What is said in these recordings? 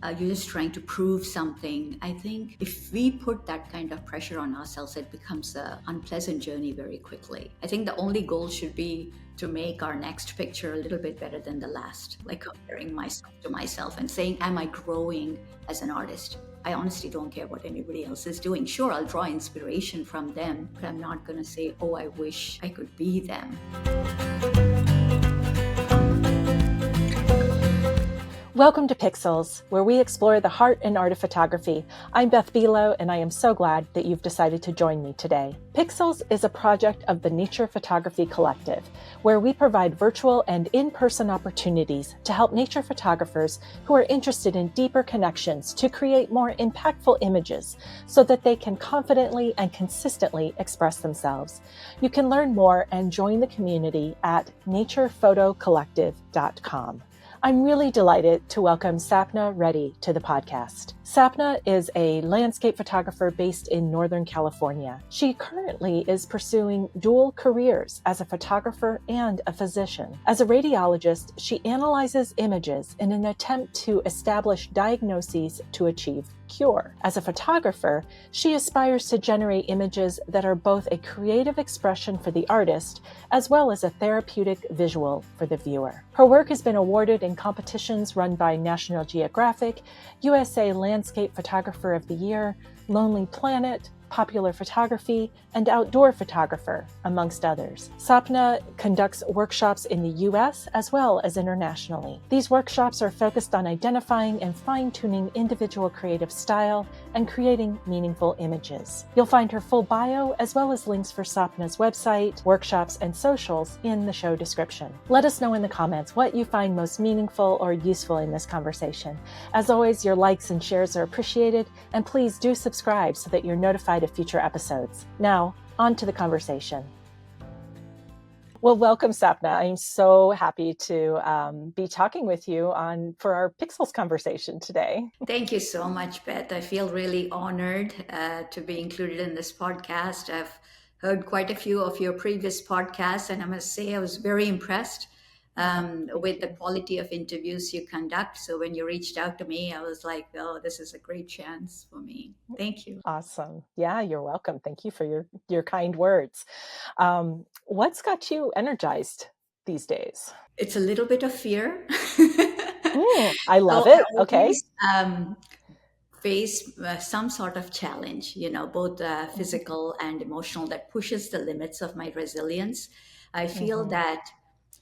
You're just trying to prove something. I think if we put that kind of pressure on ourselves, it becomes an unpleasant journey very quickly. I think the only goal should be to make our next picture a little bit better than the last, like comparing myself to myself and saying, am I growing as an artist? I honestly don't care what anybody else is doing. Sure, I'll draw inspiration from them, but I'm not going to say, oh, I wish I could be them. Welcome to Pixels, where we explore the heart and art of photography. I'm Beth Bilo, and I am so glad that you've decided to join me today. Pixels is a project of the Nature Photography Collective, where we provide virtual and in-person opportunities to help nature photographers who are interested in deeper connections to create more impactful images so that they can confidently and consistently express themselves. You can learn more and join the community at naturephotocollective.com. I'm really delighted to welcome Sapna Reddy to the podcast. Sapna is a landscape photographer based in Northern California. She currently is pursuing dual careers as a photographer and a physician. As a radiologist, she analyzes images in an attempt to establish diagnoses to achieve cure. As a photographer, she aspires to generate images that are both a creative expression for the artist as well as a therapeutic visual for the viewer. Her work has been awarded in competitions run by National Geographic, USA Landscape Photographer of the Year, Lonely Planet, Popular Photography, and Outdoor Photographer, amongst others. Sapna conducts workshops in the US as well as internationally. These workshops are focused on identifying and fine-tuning individual creative style and creating meaningful images. You'll find her full bio as well as links for Sapna's website, workshops, and socials in the show description. Let us know in the comments what you find most meaningful or useful in this conversation. As always, your likes and shares are appreciated, and please do subscribe so that you're notified of future episodes. Now, on to the conversation. Well, welcome, Sapna. I'm so happy to be talking with you for our Pixels conversation today. Thank you so much, Beth. I feel really honored to be included in this podcast. I've heard quite a few of your previous podcasts, and I must say I was very impressed with the quality of interviews you conduct. So when you reached out to me, I was like, oh, this is a great chance for me. Thank you. Awesome. Yeah, you're welcome. Thank you for your kind words. What's got you energized these days? It's a little bit of fear. I love So I it. Okay. always face some sort of challenge, both physical and emotional, that pushes the limits of my resilience. I feel that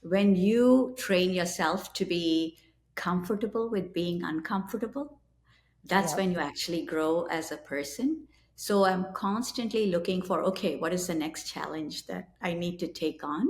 when you train yourself to be comfortable with being uncomfortable, that's Yep. when you actually grow as a person. So I'm constantly looking for, okay, what is the next challenge that I need to take on?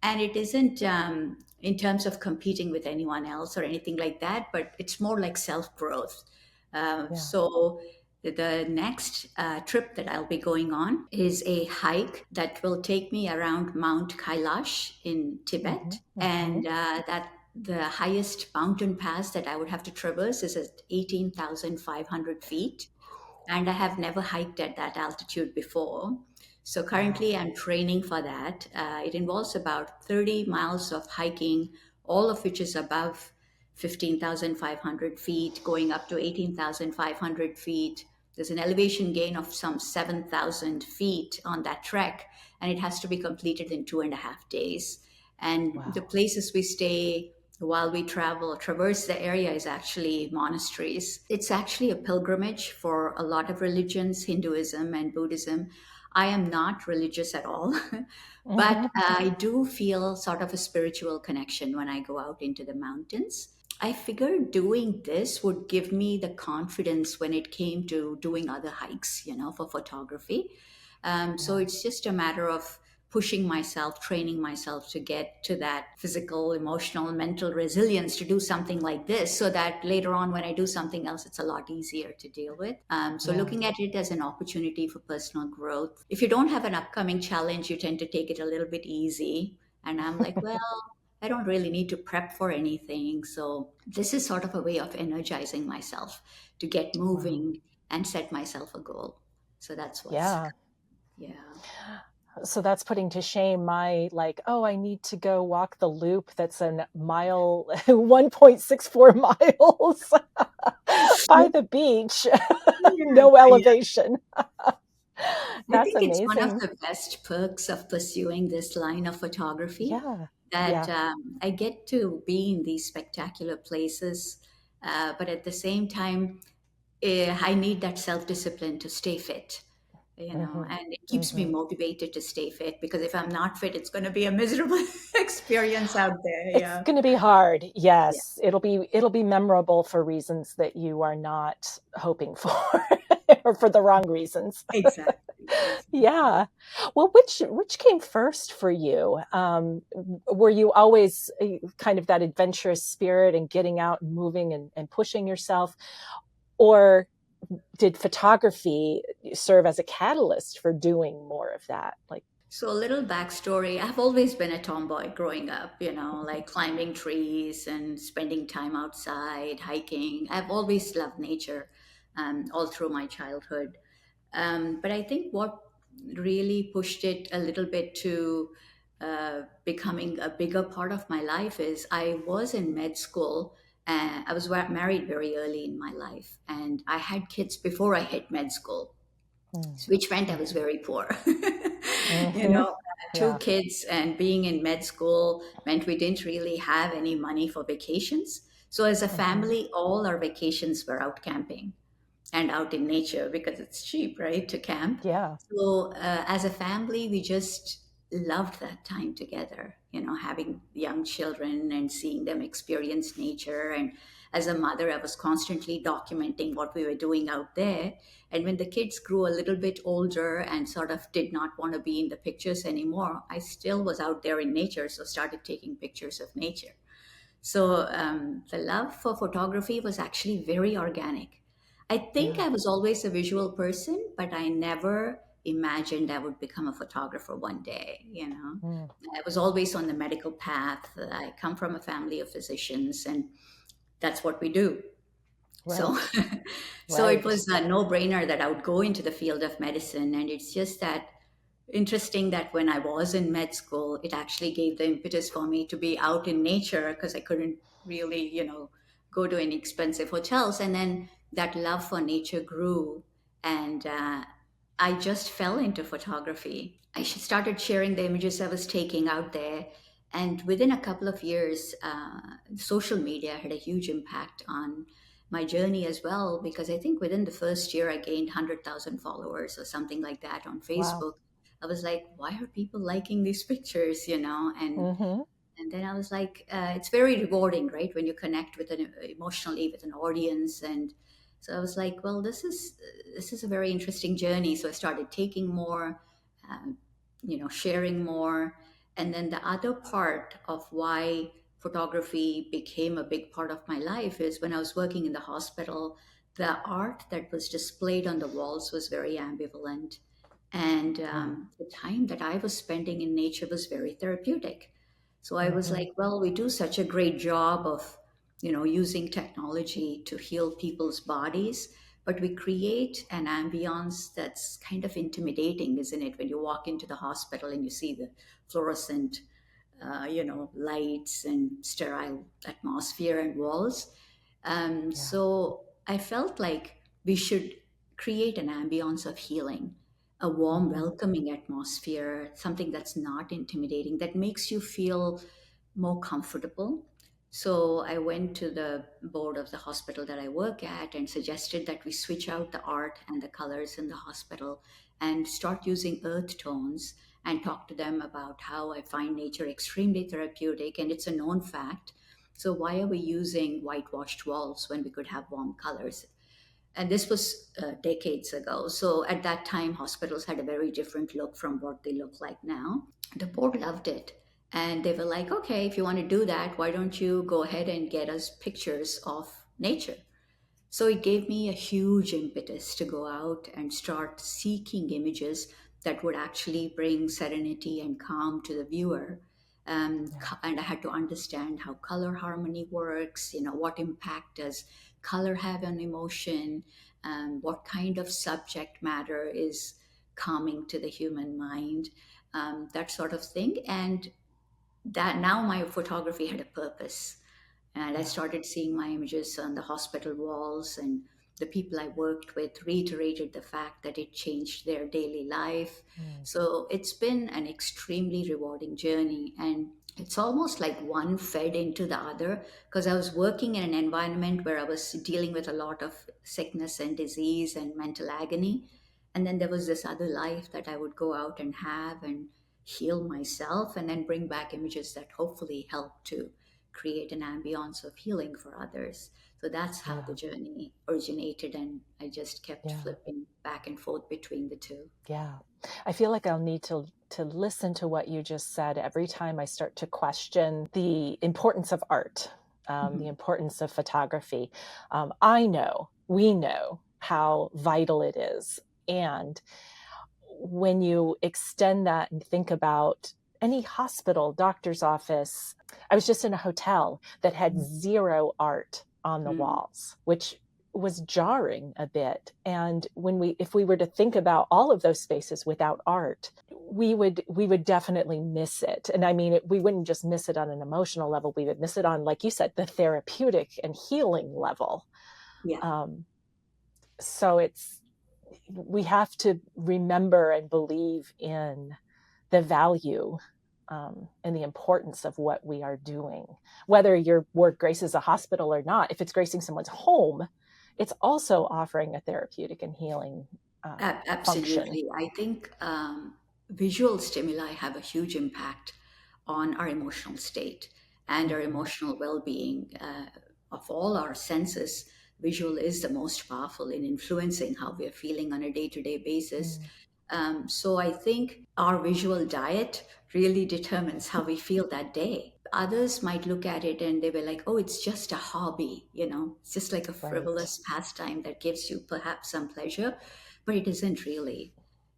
And it isn't in terms of competing with anyone else or anything like that, but it's more like self growth. Yeah. So the next trip that I'll be going on is a hike that will take me around Mount Kailash in Tibet, and that the highest mountain pass that I would have to traverse is at 18,500 feet, and I have never hiked at that altitude before. So currently, I'm training for that. It involves about 30 miles of hiking, all of which is above 15,500 feet, going up to 18,500 feet. There's an elevation gain of some 7,000 feet on that trek, and it has to be completed in 2.5 days. And Wow. the places we stay while we traverse the area is actually monasteries. It's actually a pilgrimage for a lot of religions, Hinduism and Buddhism. I am not religious at all, but I do feel sort of a spiritual connection when I go out into the mountains. I figured doing this would give me the confidence when it came to doing other hikes, for photography. So it's just a matter of pushing myself, training myself to get to that physical, emotional, mental resilience to do something like this, so that later on when I do something else, it's a lot easier to deal with. So looking at it as an opportunity for personal growth. If you don't have an upcoming challenge, you tend to take it a little bit easy. And I'm like, well, I don't really need to prep for anything. So this is sort of a way of energizing myself to get moving and set myself a goal. So that's what's, Yeah. yeah. So that's putting to shame my I need to go walk the loop that's a mile, 1.64 miles. by the beach, Yeah, no yeah. elevation. I That's think it's one of amazing. the best perks of pursuing this line of photography Yeah. that Yeah. I get to be in these spectacular places, but at the same time, I need that self discipline to stay fit, Hmm. and it keeps me Hmm. motivated to stay fit because if I'm not fit, it's going to be a miserable experience out there. It's Yeah. going to be hard. Yeah. Yes, it'll be memorable for reasons that you are not hoping for, or for the wrong reasons. Exactly. Exactly. Yeah. Well, which came first for you? Were you always kind of that adventurous spirit and getting out and moving and pushing yourself, or did photography serve as a catalyst for doing more of that? Like, So, a little backstory. I've always been a tomboy growing up, like climbing trees and spending time outside, hiking. I've always loved nature all through my childhood. But I think what really pushed it a little bit to becoming a bigger part of my life is I was in med school. And I was married very early in my life, and I had kids before I hit med school, which meant I was mm-hmm, very poor. mm-hmm, Two yeah, kids and being in med school meant we didn't really have any money for vacations. So, as a mm-hmm, family, all our vacations were out camping and out in nature because it's cheap, right, to camp. yeah, So, as a family, we just loved that time together, having young children and seeing them experience nature. And as a mother, I was constantly documenting what we were doing out there. And when the kids grew a little bit older and sort of did not want to be in the pictures anymore, I still was out there in nature, so started taking pictures of nature. So the love for photography was actually very organic. I think yeah, I was always a visual person, but I never imagined I would become a photographer one day. mm, I was always on the medical path. I come from a family of physicians, and that's what we do. So, right, so it right, was a no-brainer that I would go into the field of medicine. And it's just that interesting that when I was in med school, it actually gave the impetus for me to be out in nature because I couldn't really, go to any expensive hotels. And then that love for nature grew, and I just fell into photography. I started sharing the images I was taking out there. And within a couple of years, social media had a huge impact on my journey as well, because I think within the first year, I gained 100,000 followers or something like that on wow, Facebook. I was like, why are people liking these pictures, mm-hmm, and then I was like, it's very rewarding, right, when you connect with an emotionally with an audience. And so I was like, well, this is a very interesting journey. So I started taking more, um, sharing more. And then the other part of why photography became a big part of my life is when I was working in the hospital, the art that was displayed on the walls was very ambivalent. And mm, the time that I was spending in nature was very therapeutic. So I was mm-hmm, like, well, we do such a great job of, using technology to heal people's bodies, but we create an ambiance that's kind of intimidating, isn't it? When you walk into the hospital and you see the fluorescent, lights and sterile atmosphere and walls. yeah, So I felt like we should create an ambience of healing, a warm, mm-hmm, welcoming atmosphere, something that's not intimidating, that makes you feel more comfortable. So I went to the board of the hospital that I work at and suggested that we switch out the art and the colors in the hospital and start using earth tones and talk to them about how I find nature extremely therapeutic, and it's a known fact. So why are we using whitewashed walls when we could have warm colors? And this was decades ago. So at that time, hospitals had a very different look from what they look like now. The board loved it. And they were like, okay, if you want to do that, why don't you go ahead and get us pictures of nature? So it gave me a huge impetus to go out and start seeking images that would actually bring serenity and calm to the viewer. yeah, And I had to understand how color harmony works, what impact does color have on emotion, what kind of subject matter is calming to the human mind, that sort of thing. And that now my photography had a purpose, and I yeah, started seeing my images on the hospital walls and the people I worked with reiterated the fact that it changed their daily life. Mm. So it's been an extremely rewarding journey. And it's almost like one fed into the other, because I was working in an environment where I was dealing with a lot of sickness and disease and mental agony. And then there was this other life that I would go out and have and heal myself and then bring back images that hopefully help to create an ambience of healing for others. So that's how the Yeah. journey originated, and I just kept Yeah. flipping back and forth between the two. Yeah. I feel like I'll need to listen to what you just said every time I start to question the importance of art, the Mhm. importance of photography. I know, we know how vital it is. And when you extend that and think about any hospital, doctor's office, I was just in a hotel that had zero art on the Mm. walls, which was jarring a bit. And if we were to think about all of those spaces without art, we would definitely miss it. And I mean, we wouldn't just miss it on an emotional level. We would miss it on, like you said, the therapeutic and healing level. Yeah. Um, so we have to remember and believe in the value and the importance of what we are doing. Whether your work graces a hospital or not, if it's gracing someone's home, it's also offering a therapeutic and healing function. Absolutely. I think visual stimuli have a huge impact on our emotional state and our Mm-hmm. emotional well being. Of all our senses, visual is the most powerful in influencing how we're feeling on a day to day basis. Mm. So I think our visual diet really determines how we feel that day. Others might look at it and they were like, oh, it's just a hobby, it's just like a Right, frivolous pastime that gives you perhaps some pleasure, but it isn't really.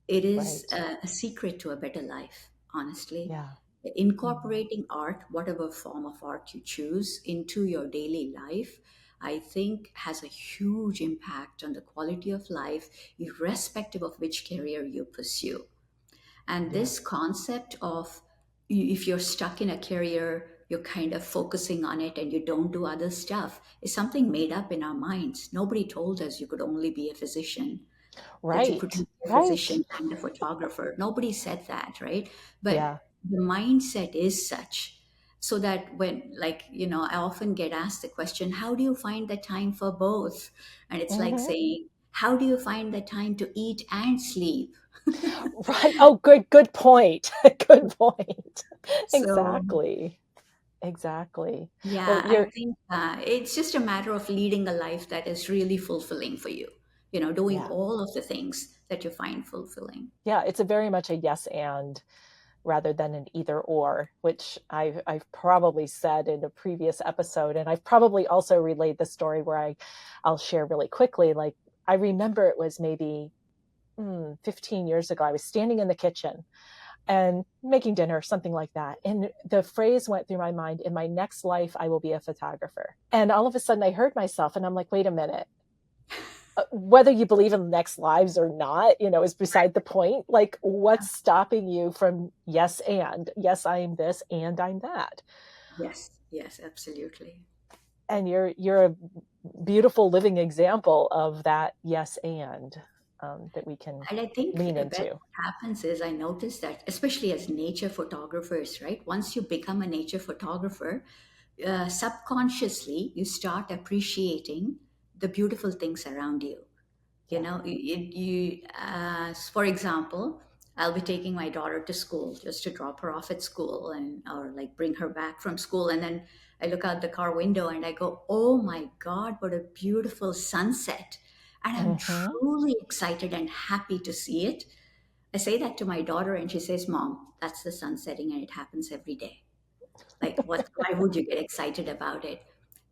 It is right. a secret to a better life, honestly. Yeah. Mm-hmm. Incorporating art, whatever form of art you choose, into your daily life, I think has a huge impact on the quality of life, irrespective of which career you pursue. And Yeah. this concept of if you're stuck in a career, you're kind of focusing on it and you don't do other stuff is something made up in our minds. Nobody told us you could only be a physician, that you couldn't Right, be a right. physician and a photographer. Nobody said that, right? Yeah. But the mindset is such, so that when, like, I often get asked the question, how do you find the time for both? And it's like Mm-hmm. saying, how do you find the time to eat and sleep? Right. Oh, good point. Good point. So Exactly. Exactly. Well, yeah, I you're, think it's just a matter of leading a life that is really fulfilling for you, doing yeah. all of the things that you find fulfilling. Yeah, it's a very much a yes and rather than an either or, which I've probably said in a previous episode, and I've probably also relayed the story where I'll share really quickly. Like I remember it was maybe 15 years ago. I was standing in the kitchen and making dinner, something like that, and the phrase went through my mind: "In my next life, I will be a photographer." And all of a sudden, I heard myself, and I'm like, "Wait a minute." Whether you believe in next lives or not, is beside the point. Like, what's stopping you from yes, I'm this and I'm that? Yes, yes, absolutely. And you're a beautiful living example of that yes and that we can And I think lean Beth, into. what happens is I noticed that, especially as nature photographers, right? Once you become a nature photographer, subconsciously you start appreciating the beautiful things around you. Yeah. For example, I'll be taking my daughter to school just to drop her off at school and or like bring her back from school, and then I look out the car window and I go, oh my god, what a beautiful sunset. And I'm Hmm. truly excited and happy to see it. I say that to my daughter and she says, mom, that's the sun setting and it happens every day. Like, why would you get excited about it?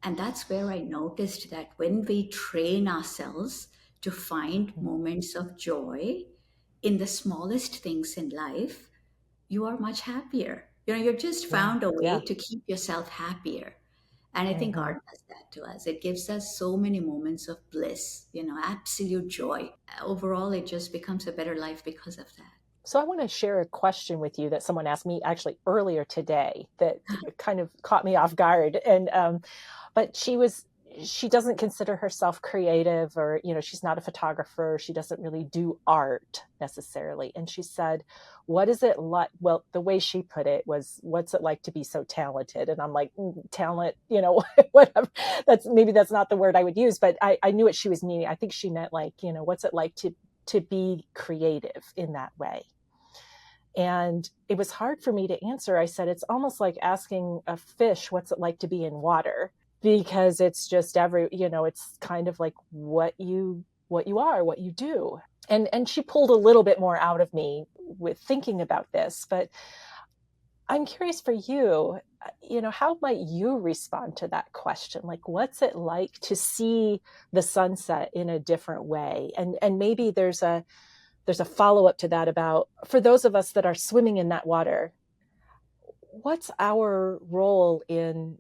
And that's where I noticed that when we train ourselves to find moments of joy in the smallest things in life, you are much happier. You've just Yeah. found a way Yeah. to keep yourself happier. And I think Hmm. art does that to us. It gives us so many moments of bliss, absolute joy. Overall, it just becomes a better life because of that. So I want to share a question with you that someone asked me actually earlier today that kind of caught me off guard. And but she doesn't consider herself creative, or she's not a photographer, she doesn't really do art necessarily. And she said, what is it like? Well, the way she put it was, what's it like to be so talented? And I'm like, talent, whatever. That's not the word I would use, but I knew what she was meaning. I think she meant like, what's it like to be creative in that way? And it was hard for me to answer. I said, it's almost like asking a fish, what's it like to be in water? Because it's just it's kind of like what you are, what you do. And she pulled a little bit more out of me with thinking about this. But I'm curious for you, how might you respond to that question? Like, what's it like to see the sunset in a different way? And maybe there's a follow-up to that about, for those of us that are swimming in that water, what's our role in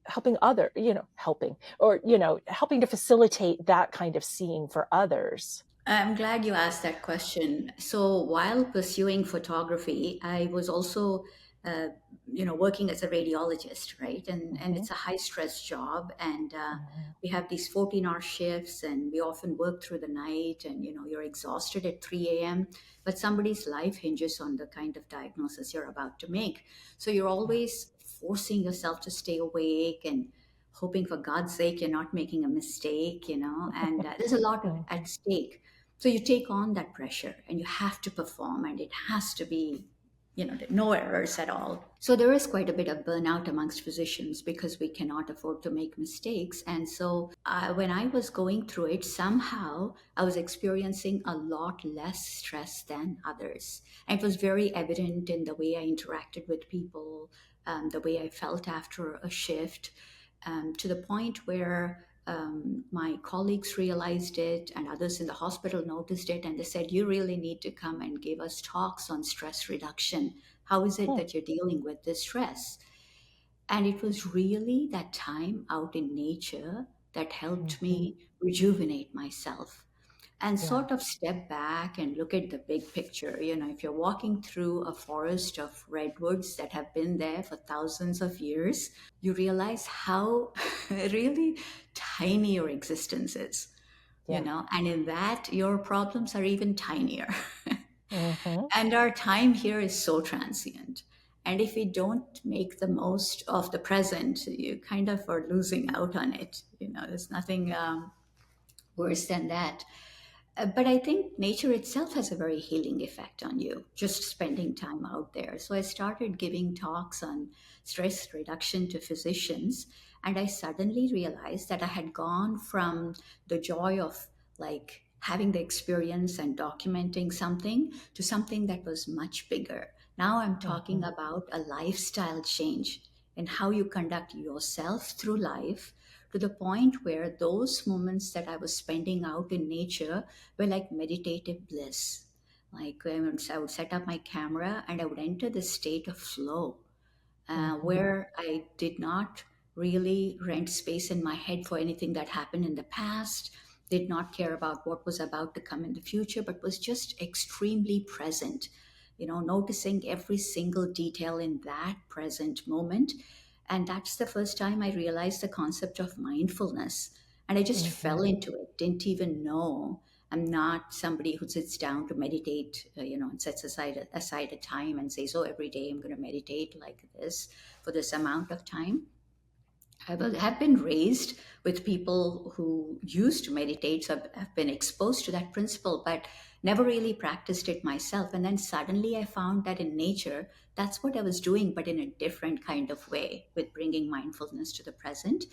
helping other, helping to facilitate that kind of seeing for others? I'm glad you asked that question. So while pursuing photography, I was also, uh, working as a radiologist, right? And Mm-hmm. it's a high stress job, and Mm-hmm. we have these 14-hour shifts, and we often work through the night, and you're exhausted at 3 a.m. But somebody's life hinges on the kind of diagnosis you're about to make. So you're Yeah. always forcing yourself to stay awake and hoping for God's sake you're not making a mistake, and there's a lot Mm-hmm. at stake. So you take on that pressure and you have to perform, and it has to be, no errors at all. So there is quite a bit of burnout amongst physicians because we cannot afford to make mistakes. And so when I was going through it, somehow I was experiencing a lot less stress than others. And it was very evident in the way I interacted with people, the way I felt after a shift, to the point where my colleagues realized it and others in the hospital noticed it, and they said, you really need to come and give us talks on stress reduction. How is it that you're dealing with this stress? And it was really that time out in nature that helped Mm-hmm. me rejuvenate myself and Yeah. sort of step back and look at the big picture. If you're walking through a forest of redwoods that have been there for thousands of years, you realize how really tiny your existence is, Yeah. and in that, your problems are even tinier. Mm-hmm. And our time here is so transient. And if we don't make the most of the present, you kind of are losing out on it. There's nothing worse than that. But I think nature itself has a very healing effect on you, just spending time out there. So I started giving talks on stress reduction to physicians, and I suddenly realized that I had gone from the joy of like having the experience and documenting something to something that was much bigger. Now I'm talking Mm-hmm. about a lifestyle change in how you conduct yourself through life, to the point where those moments that I was spending out in nature were like meditative bliss. Like I would set up my camera and I would enter the state of flow, Mm-hmm. where I did not really rent space in my head for anything that happened in the past, did not care about what was about to come in the future, but was just extremely present, noticing every single detail in that present moment. And that's the first time I realized the concept of mindfulness. And I just Mm-hmm. fell into it, didn't even know. I'm not somebody who sits down to meditate, and sets aside a time and says, "Oh, every day I'm going to meditate like this for this amount of time." Have been raised with people who used to meditate, so I've been exposed to that principle, but never really practiced it myself. And then suddenly I found that in nature, that's what I was doing, but in a different kind of way, with bringing mindfulness to the present.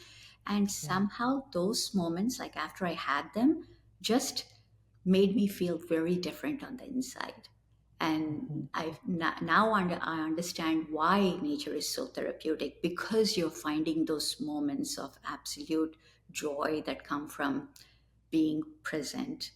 And Yeah. somehow those moments, like after I had them, just made me feel very different on the inside. Mm-hmm. And I understand why nature is so therapeutic, because you're finding those moments of absolute joy that come from being present,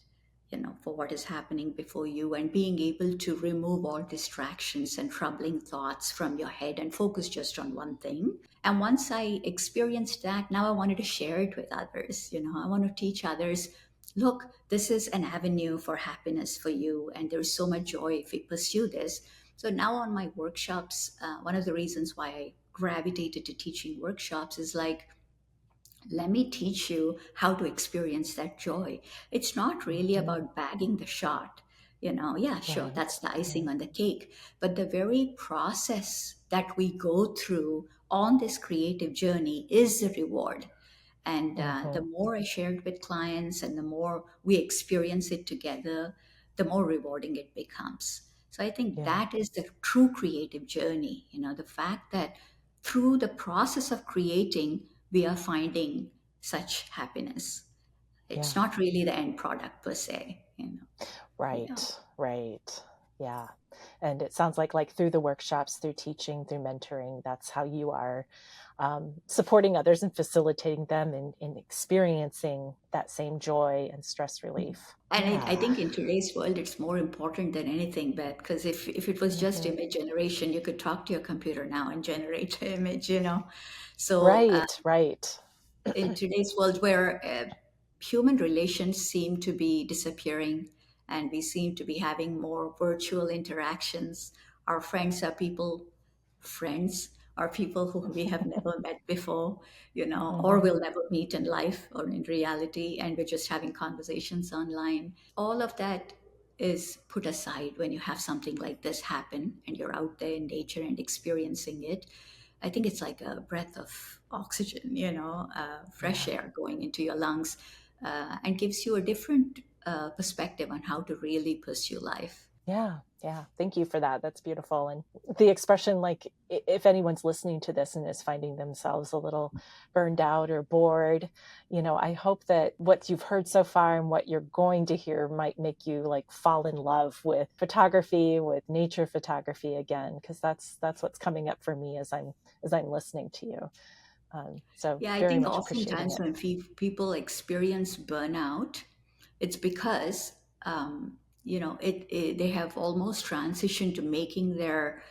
for what is happening before you, and being able to remove all distractions and troubling thoughts from your head and focus just on one thing. And once I experienced that, now I wanted to share it with others. I want to teach others, look, this is an avenue for happiness for you, and there's so much joy if we pursue this. So now on my workshops, one of the reasons why I gravitated to teaching workshops is like, Let me teach you how to experience that joy. It's not really Hmm. about bagging the shot. Yeah, sure, Right. that's the icing Right. on the cake. But the very process that we go through on this creative journey is the reward. And the Hmm. more I shared with clients and the more we experience it together, the more rewarding it becomes. So I think Yeah. that is the true creative journey. The fact that through the process of creating, we are finding such happiness. It's Yeah. not really the end product per se. Yeah. Right. Right. Yeah. And it sounds like through the workshops, through teaching, through mentoring, that's how you are supporting others and facilitating them in experiencing that same joy and stress relief. And I Yeah. think in today's world, it's more important than anything, Beth, because if it was just Hmm. image generation, you could talk to your computer now and generate image. So Right. Right. in today's world where human relations seem to be disappearing and we seem to be having more virtual interactions, our friends are people, friends are people who we have never met before, or Hmm. will never meet in life or in reality, and we're just having conversations online. All of that is put aside when you have something like this happen and you're out there in nature and experiencing it. I think it's like a breath of oxygen, fresh Yeah. air going into your lungs, and gives you a different perspective on how to really pursue life. Yeah, yeah. Thank you for that. That's beautiful. And the expression, like, if anyone's listening to this and is finding themselves a little burned out or bored, I hope that what you've heard so far and what you're going to hear might make you like fall in love with photography, with nature photography again, because that's what's coming up for me as I'm listening to you. So Yeah, I very think much appreciating oftentimes it. when people experience burnout, it's because they have almost transitioned to making their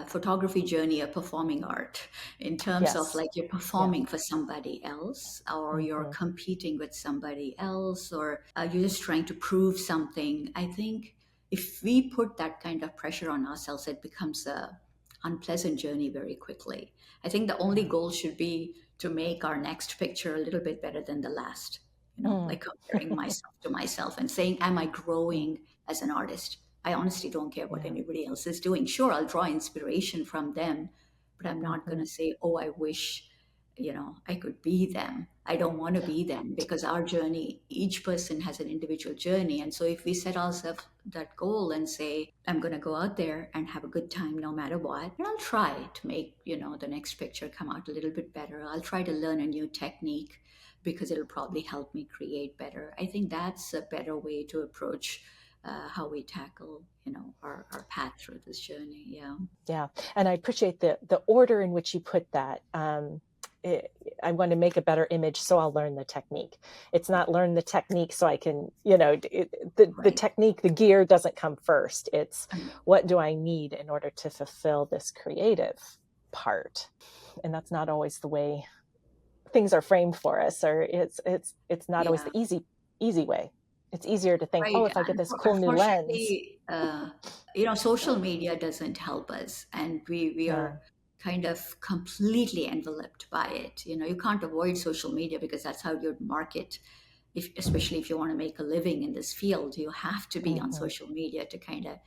photography journey a performing art, in terms of Yes. like you're Yeah. performing for somebody else, or you're Hmm. competing with somebody else, or you're just trying to prove something. I think if we put that kind of pressure on ourselves, it becomes a unpleasant journey very quickly. I think the only Yeah. goal should be to make our next picture a little bit better than the last. Mm. Like comparing myself to myself and saying, am I Mm. growing as an artist? I honestly don't care what Yeah. anybody else is doing. Sure, I'll draw inspiration from them, but I'm not going Hmm. to say, oh, I wish, I could be them. I don't want to be them, because our journey, each person has an individual journey. And so if we set ourselves that goal and say, I'm going to go out there and have a good time no matter what, and I'll try to make, the next picture come out a little bit better. I'll try to learn a new technique because it'll probably help me create better. I think that's a better way to approach how we tackle, our path through this journey. Yeah. Yeah, and I appreciate the order in which you put that. It, I want to make a better image, so I'll learn the technique. It's not learn the technique so I can, the Right. technique, the gear doesn't come first. It's what do I need in order to fulfill this creative part, and that's not always the way things are framed for us, or it's not always Yeah. the easy way. It's easier to think, oh, Right. if I get this cool new lens. Unfortunately, social media doesn't help us, and we are No. kind of completely enveloped by it. You can't avoid social media because that's how you market. Especially if you want to make a living in this field, you have to be on Hmm. social media to kind of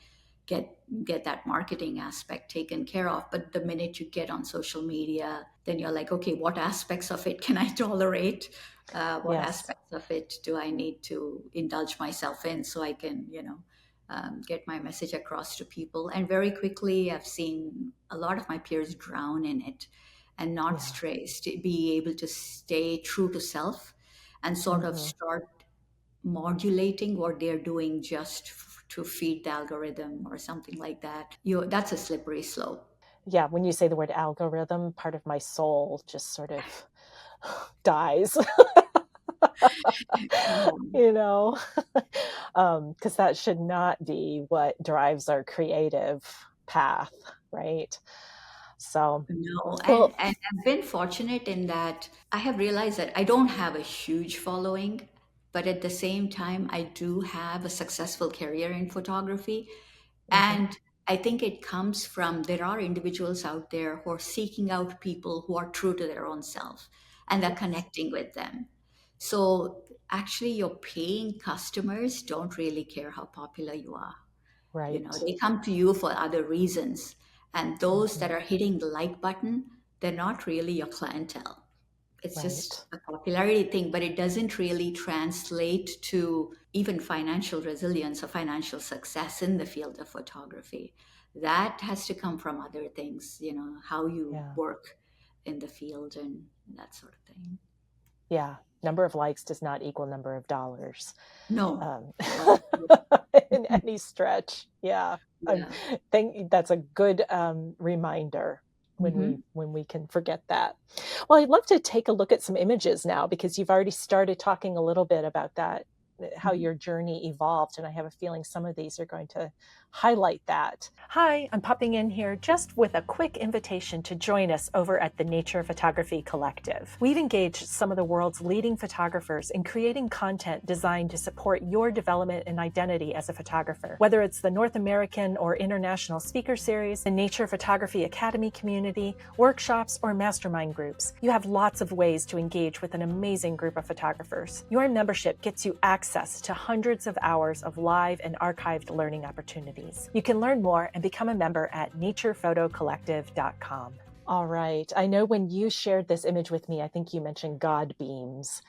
get that marketing aspect taken care of. But the minute you get on social media, then you're like, okay, what aspects of it can I tolerate? What Yes. aspects of it do I need to indulge myself in so I can get my message across to people? And very quickly, I've seen a lot of my peers drown in it and not Yeah. stressed, be able to stay true to self and sort of Hmm. start modulating what they're doing just to feed the algorithm or something like that. That's a slippery slope. Yeah, when you say the word algorithm, part of my soul just sort of dies, Yeah. you know, because that should not be what drives our creative path, right? So, No, and well, and I've been fortunate in that I have realized that I don't have a huge following, but at the same time, I do have a successful career in photography. mhm, And I think it comes from there are individuals out there who are seeking out people who are true to their own self. and they're Yes. connecting with them. So actually, your paying customers don't really care how popular you are. Right. They come to you for other reasons. And those Hmm. that are hitting the like button, they're not really your clientele. It's Right. just a popularity thing, but it doesn't really translate to even financial resilience or financial success in the field of photography. That has to come from other things, how you Yeah. work in the field and that sort of thing. Yeah. Number of likes does not equal number of dollars. No. um, Well, in any stretch. Yeah, I'm yeah. think that's a good reminder Hmm. when we can forget that. Well, I'd love to take a look at some images now because you've already started talking a little bit about that, how your journey evolved, and I have a feeling some of these are going to highlight that. Hi, I'm popping in here just with a quick invitation to join us over at the Nature Photography Collective. We've engaged some of the world's leading photographers in creating content designed to support your development and identity as a photographer. Whether it's the North American or international speaker series, the Nature Photography Academy community, workshops, or mastermind groups, you have lots of ways to engage with an amazing group of photographers. Your membership gets you access to hundreds of hours of live and archived learning opportunities. You can learn more and become a member at naturephotocollective.com. All right. I know when you shared this image with me, I think you mentioned God beams.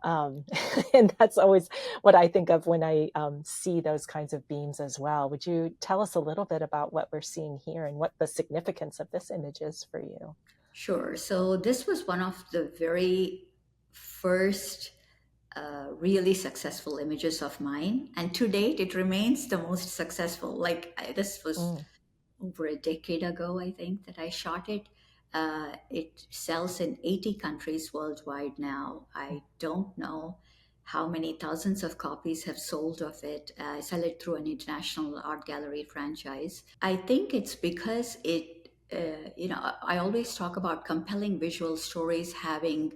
Um, and that's always what I think of when I see those kinds of beams as well. Would you tell us a little bit about what we're seeing here and what the significance of this image is for you? Sure. So this was one of the very first really successful images of mine, and to date, it remains the most successful. This was Mm, over a decade ago, I think, that I shot it. It sells in 80 countries worldwide now. I don't know how many thousands of copies have sold of it. I sell it through an international art gallery franchise. I think it's because I always talk about compelling visual stories having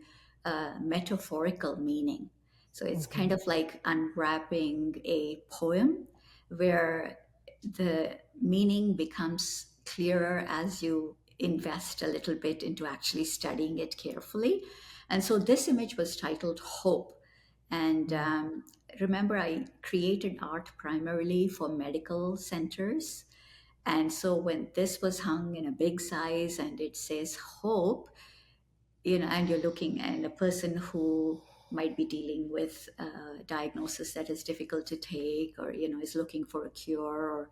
metaphorical meaning. So it's kind mhm, of like unwrapping a poem where the meaning becomes clearer as you invest a little bit into actually studying it carefully. And so this image was titled Hope. And mm, remember, I created art primarily for medical centers. And so when this was hung in a big size and it says Hope, and you're looking at a person who might be dealing with a diagnosis that is difficult to take, or is looking for a cure, or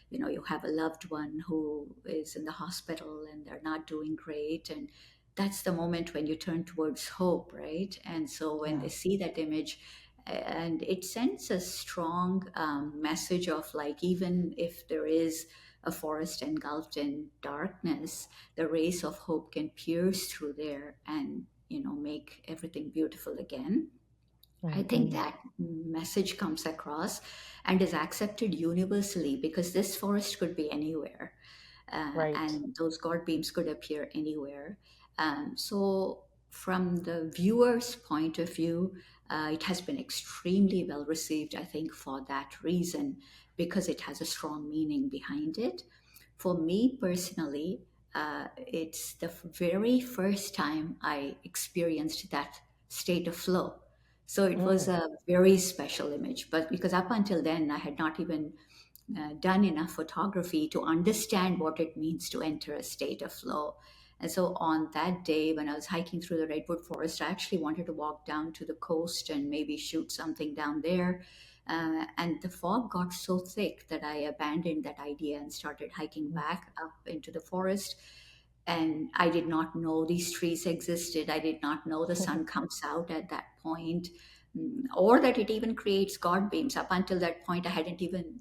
you have a loved one who is in the hospital and they're not doing great, and that's the moment when you turn towards hope, right? And so when they yeah. see that image, and it sends a strong message of, like, even if there is a forest engulfed in darkness, the rays of hope can pierce through there and make everything beautiful again. I think Hmm. that message comes across and is accepted universally, because this forest could be anywhere, Right. and those god beams could appear anywhere. So, from the viewer's point of view, it has been extremely well received, I think, for that reason, because it has a strong meaning behind it. For me personally, it's the very first time I experienced that state of flow. So it was Mm, a very special image. But because up until then, I had not even done enough photography to understand what it means to enter a state of flow. And so on that day, when I was hiking through the redwood forest, I actually wanted to walk down to the coast and maybe shoot something down there. And the fog got so thick that I abandoned that idea and started hiking mm, back up into the forest. And I did not know these trees existed. I did not know the sun comes out at that point, or that it even creates God beams. Up until that point, I hadn't even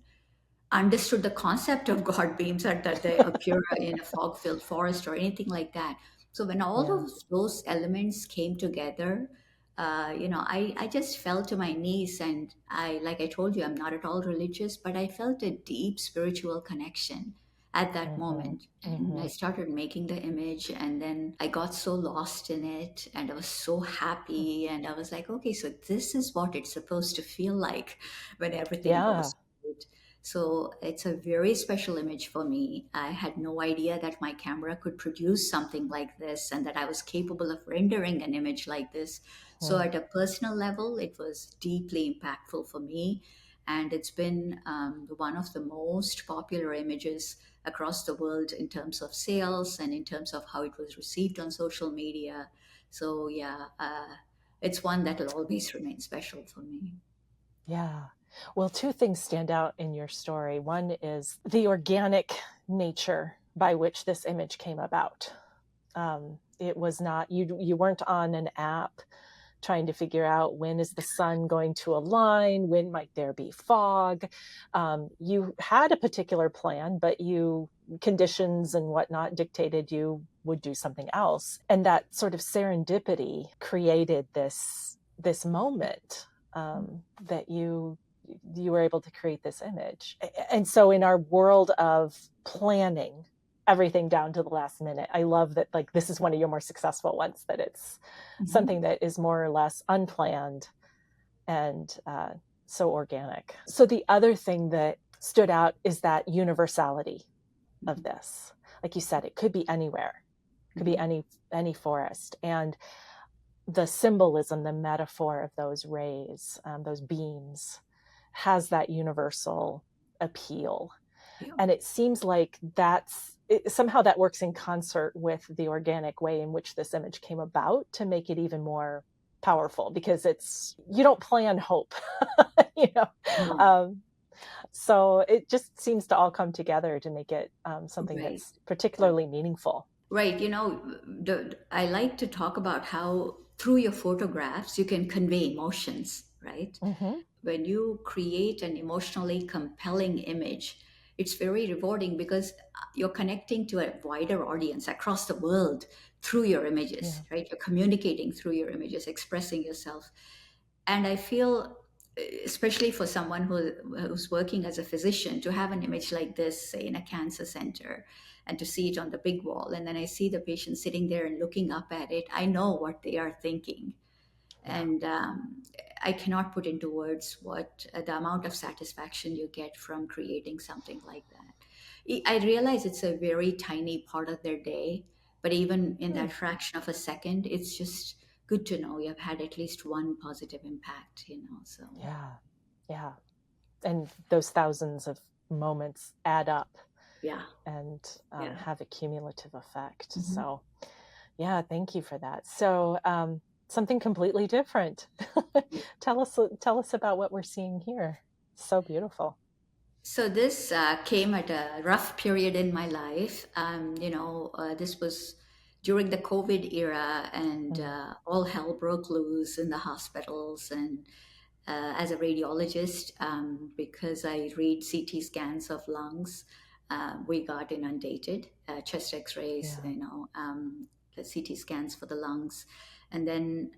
understood the concept of God beams, or that they appear in a fog filled forest or anything like that. So when all yeah. of those elements came together, I just fell to my knees, and like I told you, I'm not at all religious, but I felt a deep spiritual connection at that Hmm. moment. And I Hmm. started making the image, and then I got so lost in it, and I was so happy. And I was like, okay, so this is what it's supposed to feel like when everything Yeah. goes right. So it's a very special image for me. I had no idea that my camera could produce something like this and that I was capable of rendering an image like this. So, Hmm. at a personal level, it was deeply impactful for me. And it's been one of the most popular images across the world in terms of sales and in terms of how it was received on social media. So, yeah, it's one that will always remain special for me. Yeah. Well, two things stand out in your story. One is the organic nature by which this image came about. It was not you weren't on an app trying to figure out when is the sun going to align, when might there be fog. You had a particular plan, but you conditions and whatnot dictated you would do something else, and that sort of serendipity created this moment that you were able to create this image. And so in our world of planning everything down to the last minute, I love that, like, this is one of your more successful ones, that it's something Mhm. that is more or less unplanned and so organic. So the other thing that stood out is that universality of Mhm. this. Like you said, it could be anywhere, it could be Mhm. any forest, and the symbolism, the metaphor of those rays, those beams, has that universal appeal. Yeah. And it seems like somehow that works in concert with the organic way in which this image came about to make it even more powerful, because it's you don't plan hope, you know. No. Um, so it just seems to all come together to make it something Right. that's particularly meaningful. Right. I like to talk about how through your photographs you can convey emotions, right? Hmm. When you create an emotionally compelling image, it's very rewarding because you're connecting to a wider audience across the world through your images, Yeah. right? You're communicating through your images, expressing yourself. And I feel, especially for someone who's working as a physician, to have an image like this, say in a cancer center, and to see it on the big wall, and then I see the patient sitting there and looking up at it, I know what they are thinking. Yeah. And I cannot put into words what the amount of satisfaction you get from creating something like that. I realize it's a very tiny part of their day, but even in Hmm. that fraction of a second, it's just good to know you've had at least one positive impact, so Yeah. Yeah. And those thousands of moments add up yeah. and Yeah. have a cumulative effect. Mhm. So, yeah, thank you for that. So, something completely different. Tell us about what we're seeing here. So beautiful. So this came at a rough period in my life. This was during the COVID era, and Mm, all hell broke loose in the hospitals. And as a radiologist, because I read CT scans of lungs, we got inundated. Chest X-rays, yeah. the CT scans for the lungs, and then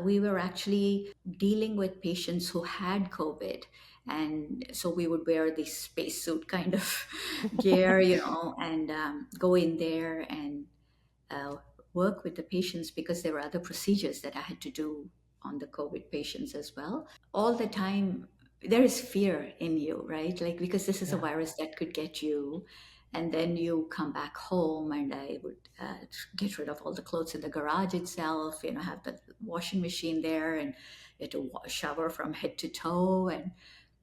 we were actually dealing with patients who had COVID, and so we would wear this spacesuit kind of gear, and go in there and uh, work with the patients because there were other procedures that I had to do on the COVID patients as well. All the time, there is fear in you, right? Like, because this is a Yeah. virus that could get you. And then you come back home, and I would get rid of all the clothes in the garage itself, have the washing machine there, and you had to shower from head to toe and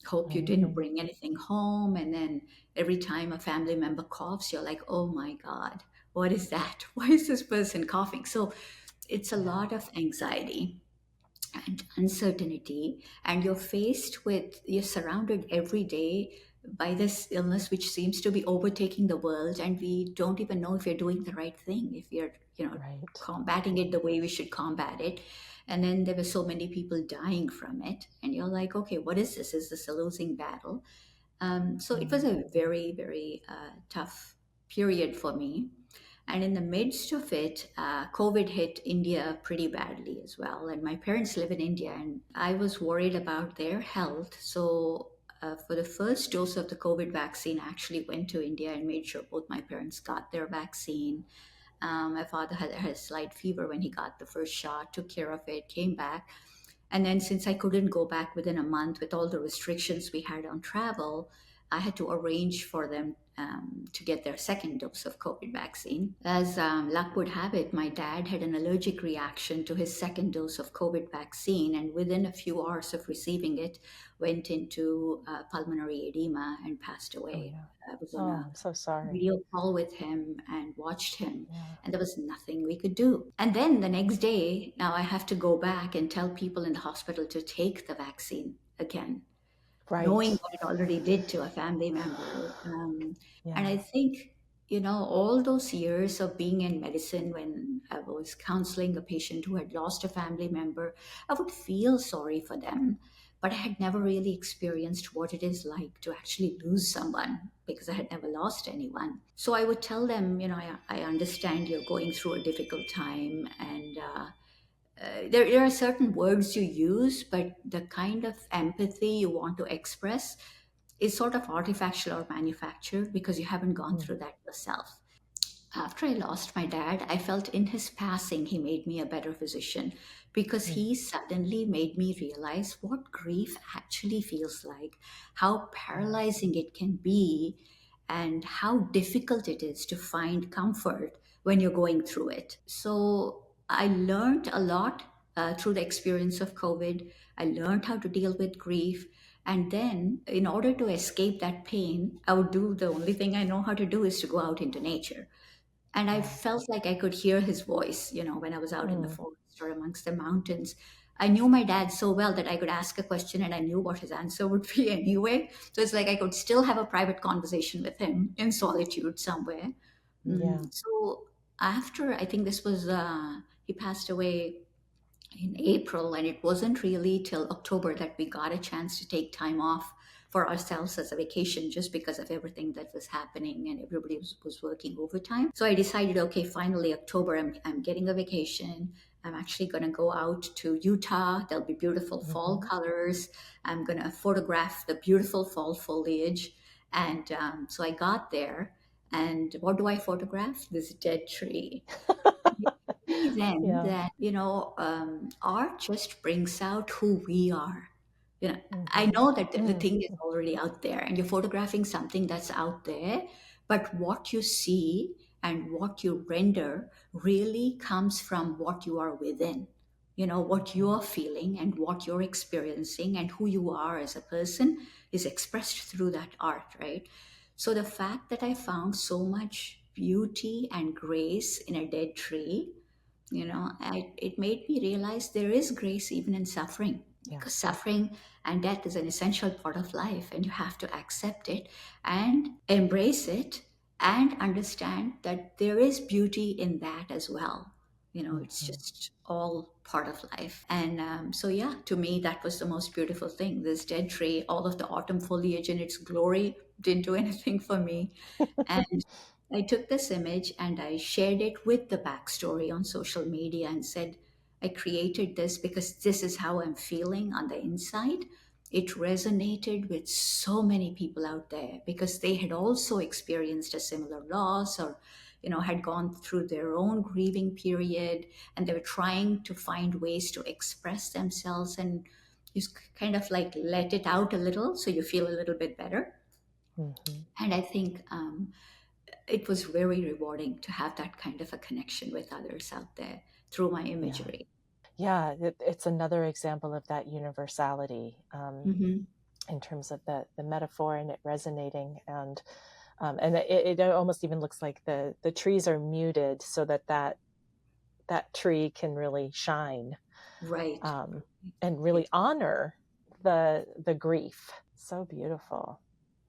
hope you didn't Hmm. bring anything home. And then every time a family member coughs, you're like, oh my God, what is that? Why is this person coughing? So it's a Yeah. lot of anxiety and uncertainty. And you're surrounded every day by this illness, which seems to be overtaking the world. And we don't even know if you're doing the right thing, if you're, Right. combating it the way we should combat it. And then there were so many people dying from it. And you're like, okay, what is this? Is this a losing battle? So it was Mm, a very, very tough period for me. And in the midst of it, COVID hit India pretty badly as well. And my parents live in India, and I was worried about their health. So, for the first dose of the COVID vaccine, I actually went to India and made sure both my parents got their vaccine. My father had a slight fever when he got the first shot, took care of it, came back. And then, since I couldn't go back within a month with all the restrictions we had on travel, I had to arrange for them to get their second dose of COVID vaccine. As luck would have it, my dad had an allergic reaction to his second dose of COVID vaccine, and within a few hours of receiving it, went into pulmonary edema and passed Oh, away. yeah. I was on Oh, a I'm so sorry. video call with him and watched him, Yeah. and there was nothing we could do. And then the next day, now I have to go back and tell people in the hospital to take the vaccine again, knowing Right. what it already did to a family member. And I Yeah. think, all those years of being in medicine, when I was counseling a patient who had lost a family member, I would feel sorry for them. But I had never really experienced what it is like to actually lose someone because I had never lost anyone. So I would tell them, I understand you're going through a difficult time, and there are certain words you use, but the kind of empathy you want to express is sort of artificial or manufactured because you haven't gone Mm, through that yourself. After I lost my dad, I felt in his passing he made me a better physician because mm, he suddenly made me realize what grief actually feels like, how yeah. paralyzing it can be, and how difficult it is to find comfort when you're going through it. So I learned a lot through the experience of COVID. I learned how to deal with grief. And then, in order to escape that pain, I would do the only thing I know how to do is to go out into nature. And I Yeah. felt like I could hear his voice, when I was out in the Mm, forest or amongst the mountains. I knew my dad so well that I could ask a question and I knew what his answer would be anyway. So it's like I could still have a private conversation with him in solitude somewhere. yeah. So after, I think this was, he passed away in April, and it wasn't really till October that we got a chance to take time off for ourselves as a vacation just because of everything that was happening and everybody was working overtime. So I decided, okay, finally, October, I'm getting a vacation. I'm actually going to go out to Utah. There'll be beautiful fall Hmm. colors. I'm going to photograph the beautiful fall foliage. And so I got there. And what do I photograph? This dead tree. See then Yeah. that art just brings out who we are. I Hmm. know that the Mm, thing is already out there and you're photographing something that's out there, but what you see and what you render really comes from what you are within. What mhm. you're feeling and what you're experiencing and who you are as a person is expressed through that art, right? So the fact that I found so much beauty and grace in a dead tree, it made me realize there is grace even in suffering, Yeah. because suffering and death is an essential part of life and you have to accept it and embrace it and understand that there is beauty in that as well. It's Hmm. just all part of life. And so yeah, to me that was the most beautiful thing. This dead tree, all of the autumn foliage in its glory didn't do anything for me. And I took this image and I shared it with the backstory on social media and said, I created this because this is how I'm feeling on the inside. It resonated with so many people out there because they had also experienced a similar loss or, had gone through their own grieving period and they were trying to find ways to express themselves and just kind of like let it out a little so you feel a little bit better. Hmm. And I think it was very rewarding to have that kind of a connection with others out there through my Yeah. imagery. Yeah. It's another example of that universality, Hmm. in terms of the metaphor and it resonating. And it almost even looks like the trees are muted so that tree can really shine, Right. um, and really Ex- honor the grief. So beautiful.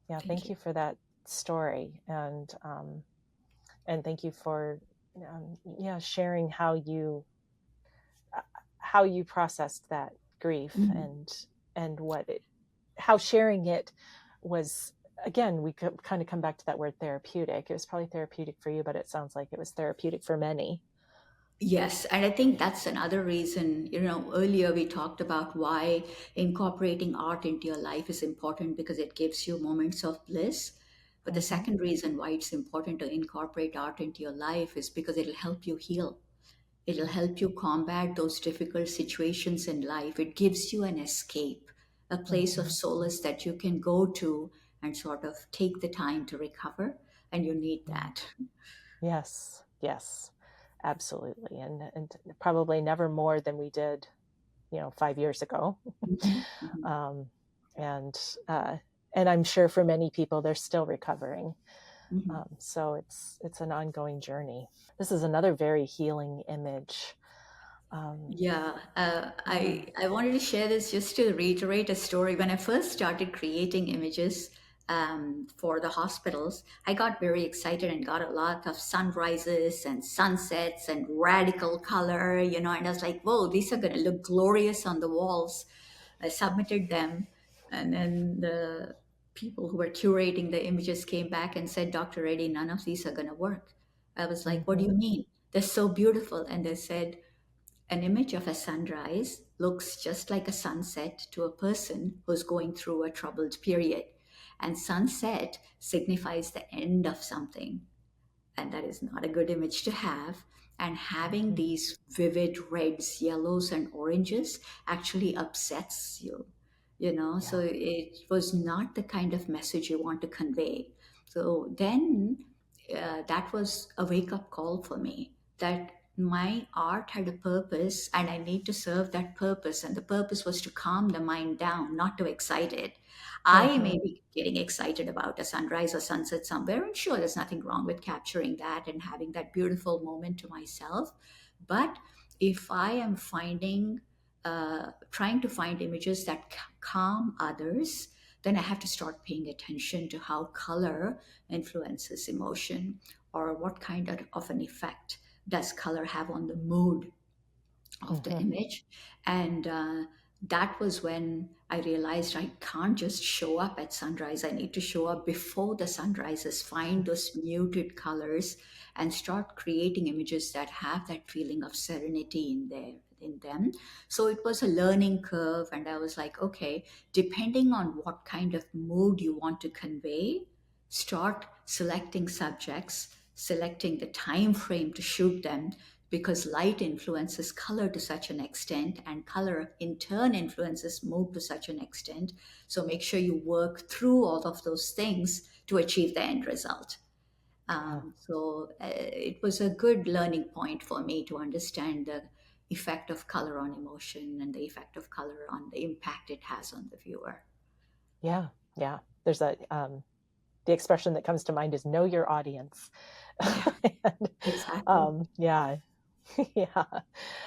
Yeah, Thank thank you. you for that story, and thank you for, yeah, sharing how you processed that grief, Mhm. and what it how sharing it was. Again, we could kind of come back to that word therapeutic. It was probably therapeutic for you, but it sounds like it was therapeutic for many. Yes, and I think that's another reason, earlier we talked about why incorporating art into your life is important because it gives you moments of bliss. But the Hmm. second reason why it's important to incorporate art into your life is because it'll help you heal. It'll help you combat those difficult situations in life. It gives you an escape, a place of Hmm. solace that you can go to and sort of take the time to recover. And you need Mm. that. Yes, yes, absolutely. And probably never more than we did, 5 years ago. Mhm, mhm. um, and uh, and I'm sure for many people they're still recovering. Mhm. So it's an ongoing journey. This is another very healing image. Um, Yeah, yeah. I wanted to share this just to reiterate a story. When I first started creating images for the hospitals, I got very excited and got a lot of sunrises and sunsets and radical color, and I was like, whoa, these are going to look glorious on the walls. I submitted them, and then the people who were curating the images came back and said, Dr. Reddy, none of these are going to work. I was like, what do Mm-hmm. you mean? They're so beautiful. And they said, an image of a sunrise looks just like a sunset to a person who's going through a troubled period. And sunset signifies the end of something, and that is not a good image to have. And having Mm-hmm. these vivid reds, yellows, and oranges actually upsets you, so Yeah. it was not the kind of message you want to convey. So then that was a wake up call for me that my art had a purpose and I need to serve that purpose. And the purpose was to calm the mind down, not to excite it. I may Mm-hmm. be getting excited about a sunrise or sunset somewhere, and sure, there's nothing wrong with capturing that and having that beautiful moment to myself. But if I am trying to find images that calm others, then I have to start paying attention to how color influences emotion, or what kind of an effect does color have on the mood of the Mm-hmm. image. And that was when I realized I can't just show up at sunrise. I need to show up before the sunrises, find those muted colors, and start creating images that have that feeling of serenity in them. So it was a learning curve, and I was like, okay, depending on what kind of mood you want to convey, start selecting subjects, selecting the time frame to shoot them, because light influences color to such an extent, and color in turn influences mood to such an extent. So make sure you work through all of those things to achieve the end result. Yeah. So it was a good learning point for me to understand the effect of color on emotion and the effect of color on the impact it has on the viewer. Yeah. Yeah. There's the expression that comes to mind is know your audience. Yeah, And, exactly. yeah. Yeah.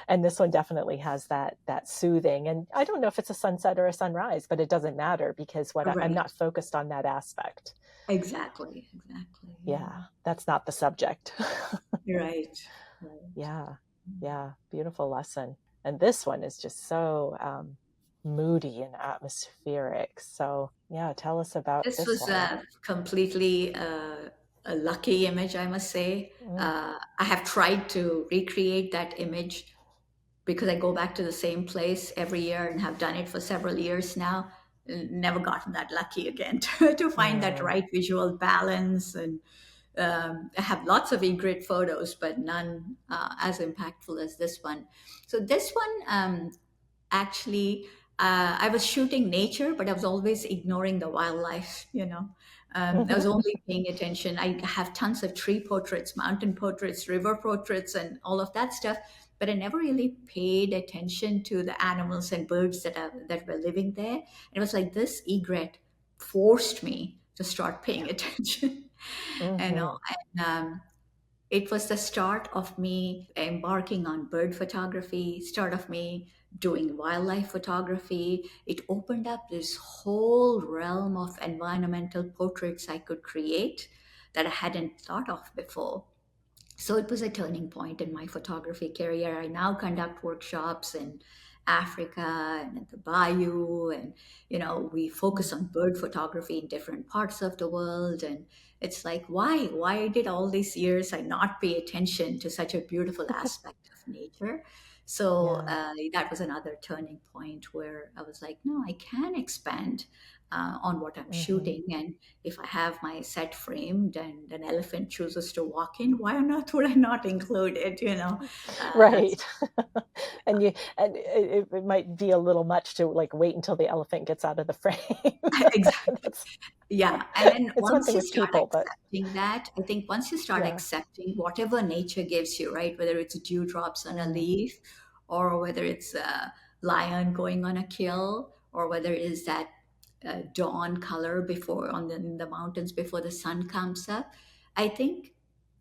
And this one definitely has that soothing. And I don't know if it's a sunset or a sunrise, but it doesn't matter because I'm Right. not focused on that aspect. Exactly. Exactly. Yeah. Yeah. That's not the subject. Right. Right. Yeah. Yeah. Beautiful lesson. And this one is just so moody and atmospheric. So, yeah, tell us about This this was one. completely a lucky image, I must say. Mm. I have tried to recreate that image because I go back to the same place every year and have done it for several years now. Never gotten that lucky again to find that Mm. right visual balance. And I have lots of egret photos, but none as impactful as this one. So this one, actually, I was shooting nature, but I was always ignoring the wildlife. I was only paying attention. I have tons of tree portraits, mountain portraits, river portraits, and all of that stuff, but I never really paid attention to the animals and birds that were living there. And it was like this egret forced me to start paying attention. and, Hmm. and it was the start of me embarking on bird photography, start of me doing wildlife photography. It opened up this whole realm of environmental portraits I could create that I hadn't thought of before. So it was a turning point in my photography career. I now conduct workshops in Africa and in the bayou, and we focus on bird photography in different parts of the world. And it's like, why did all these years I not pay attention to such a beautiful aspect of nature? So Yeah. that was another turning point where I was like, no, I can expand on what I'm Hmm. shooting. And if I have my set framed and an elephant chooses to walk in, why on earth would I not include it? That's Right. And it might be a little much to like wait until the elephant gets out of the frame. exactly. That's Yeah, and then It's one once thing you with start people, but accepting that, I think once you start yeah. accepting whatever nature gives you, right, whether it's dewdrops on a Mm, leaf, or whether it's a lion going on a kill, or whether it is that dawn color before in the mountains before the sun comes up, I think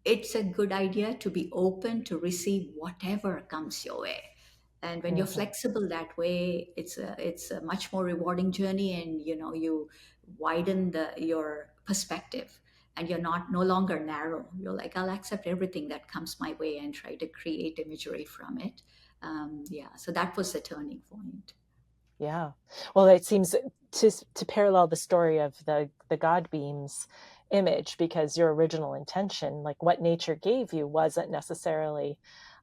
it's a good idea to be open to receive whatever comes your way. And when you're mhm. flexible that way, it's a much more rewarding journey, and you widen your perspective, and you're not no longer narrow. You're like, I'll accept everything that comes my way and try to create imagery from it. Yeah, so that was the turning point. Yeah. Well, it seems to parallel the story of the God beams image, because your original intention, like what nature gave you, wasn't necessarily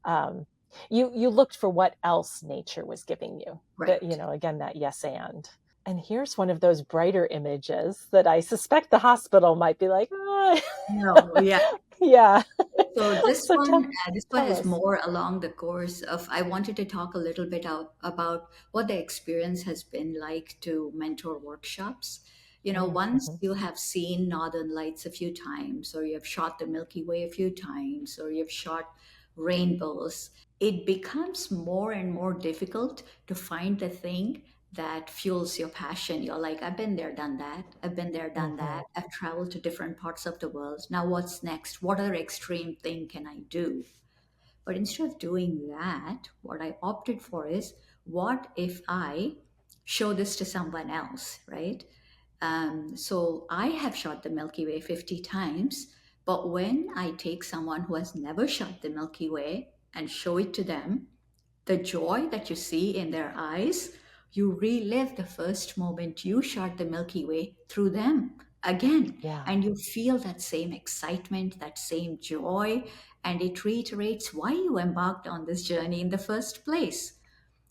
um, you looked for what else nature was giving you. That, Right. again, that yes and. And here's one of those brighter images that I suspect the hospital might be like, ah. No, yeah. Yeah. So this So one, tell this one tell is us. more along the course of. I wanted to talk a little bit about what the experience has been like to mentor workshops. Once Mm-hmm. you have seen Northern Lights a few times, or you have shot the Milky Way a few times, or you've shot rainbows, it becomes more and more difficult to find the thing that fuels your passion. You're like, I've been there, done that. I've been there, done Mm-hmm. that. I've traveled to different parts of the world. Now, what's next? What other extreme thing can I do? But instead of doing that, what I opted for is, what if I show this to someone else, right? So I have shot the Milky Way 50 times, but when I take someone who has never shot the Milky Way and show it to them, the joy that you see in their eyes, you relive the first moment you shot the Milky Way through them again. Yeah. And you feel that same excitement, that same joy, and it reiterates why you embarked on this journey in the first place.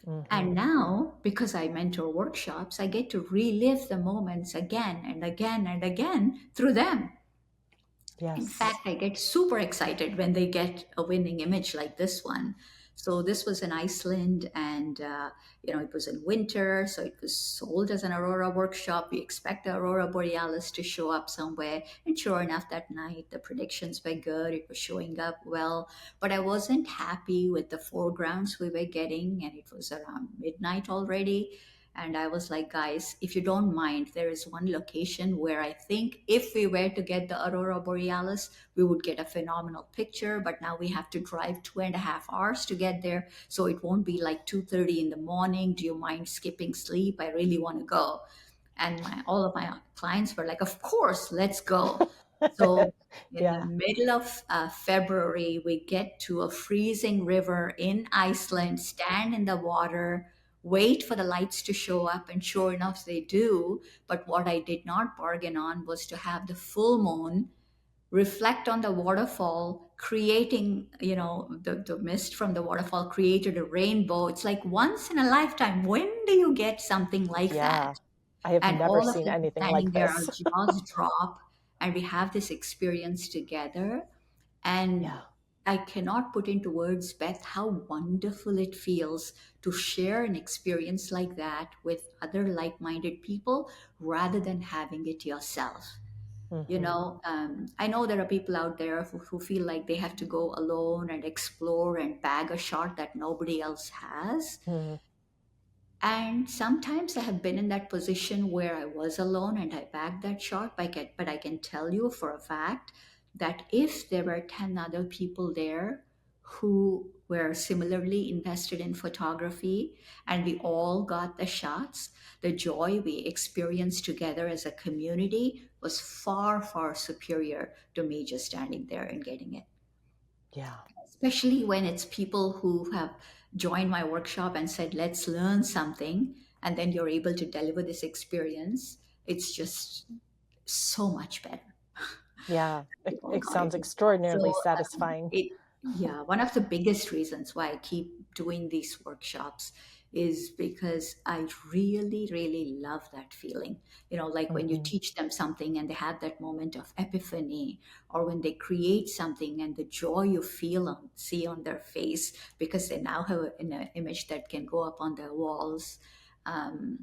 Mm-hmm. And now, because I mentor workshops, I get to relive the moments again and again and again through them. In Yes. fact, I get super excited when they get a winning image like this one. So this was in Iceland, and it was in winter, so it was sold as an aurora workshop. We expect the aurora borealis to show up somewhere, and sure enough, that night the predictions were good. It was showing up well, but I wasn't happy with the foregrounds we were getting, and it was around midnight already. And I was like, guys, if you don't mind, there is one location where I think if we were to get the Aurora Borealis, we would get a phenomenal picture. But now we have to drive 2.5 hours to get there. So it won't be like 2:30 in the morning. Do you mind skipping sleep? I really want to go. And all of my clients were like, of course, let's go. So in the Yeah. middle of February, we get to a freezing river in Iceland, stand in the water, wait for the lights to show up, and sure enough, they do. But what I did not bargain on was to have the full moon reflect on the waterfall, creating, the mist from the waterfall created a rainbow. It's like once in a lifetime. When do you get something like that? Yeah. I have And never all of seen us are anything standing like there, our this. jaws drop, and we have this experience together. And Yeah. I cannot put into words, Beth, how wonderful it feels to share an experience like that with other like minded people rather than having it yourself. Hmm. I know there are people out there who feel like they have to go alone and explore and bag a shot that nobody else has. Hmm. And sometimes I have been in that position where I was alone and I bagged that shot. But I can tell you for a fact that if there were 10 other people there who were similarly invested in photography and we all got the shots, the joy we experienced together as a community was far, far superior to me just standing there and getting it, Yeah. especially when it's people who have joined my workshop and said, let's learn something, and then you're able to deliver this experience. It's just so much better. Yeah. We all It got it sounds together. extraordinarily So satisfying. yeah, one of the biggest reasons why I keep doing these workshops is because I really, really love that feeling. Like when you Hmm. teach them something and they have that moment of epiphany, or when they create something and the joy you see on their face because they now have an image that can go up on their walls. Um,